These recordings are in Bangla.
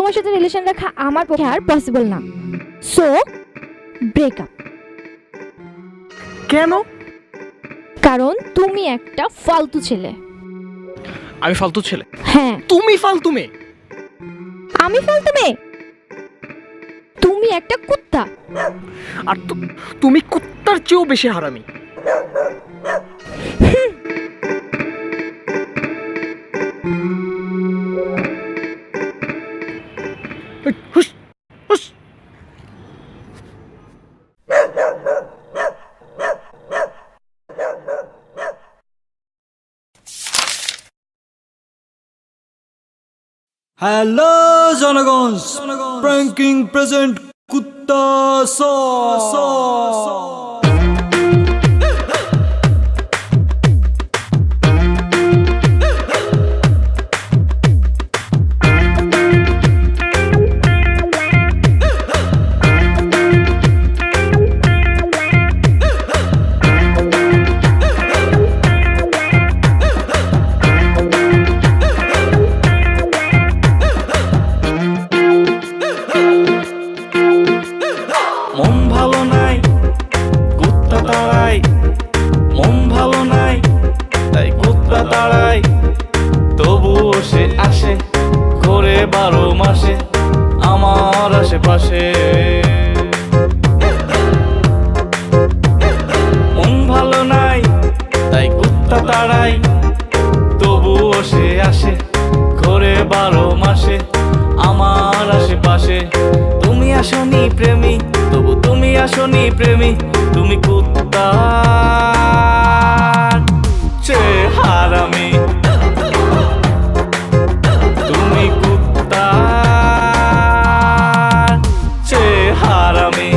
তোমার সাথে রিলেশন রাখা আমার পক্ষে আর পসিবল না। So breakup. কেন? কারণ তুমি একটা ফালতু ছেলে। আমি ফালতু ছেলে? হ্যাঁ। তুমি ফালতু মেয়ে। আমি ফালতু মেয়ে? তুমি একটা কুত্তা। আর তুমি কুত্তার চেয়েও বেশি হারামি। হ্যালো জনগণ, প্র্যাঙ্কিং প্রেজেন্ট কুত্তা মন ভালো নাই, কুত্তা তাড়াই। মন ভালো নাই, তাই কুত্তা তাড়াই। তবুও সে আসে, ঘোরে 12 মাসে আমার আশেপাশে। মন ভালো নাই, তাই কুত্তা তাড়াই। তবুও সে আসে, ঘোরে 12 মাসে আমার আশেপাশে। তুমি আসনি প্রেমী, তবু তুমি আসনি প্রেমী। তুমি কুত্তা চেয়ে হারামি। তুমি কুত্তা চেয়ে হারামি।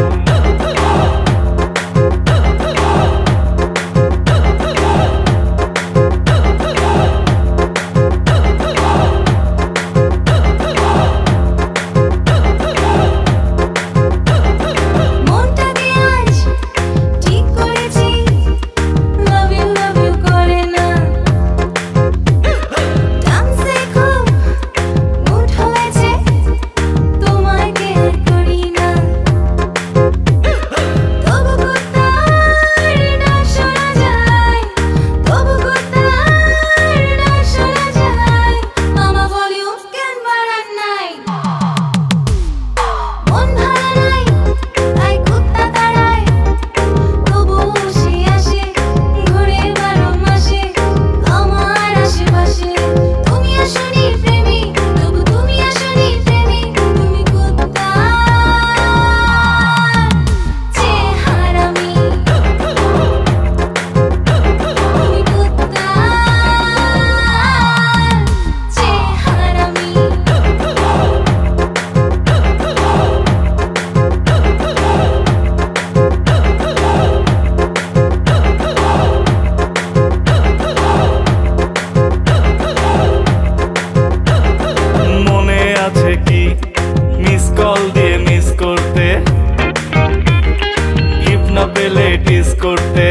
করতে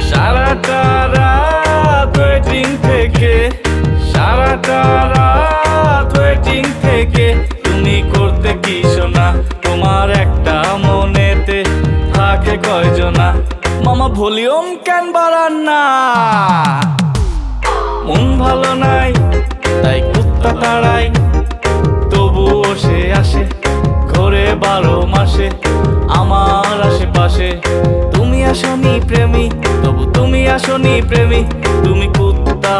সারাটা রাত ওয়েটিং থেকে, সারাটা রাত ওয়েটিং থেকে। তুমি করতে কি শোনা, তোমার একটা মনেতে থাকে কয়জনা। মামা ভলিউম কেন বাড়ান না? মন ভালো নাই, তাই কুত্তা তাড়াই। তবুও সে আসে, ঘোরে 12 মাসে আমার আশেপাশে। তুমি আসনি প্রেমী, তবু তুমি আসনি প্রেমী। তুমি কুত্তা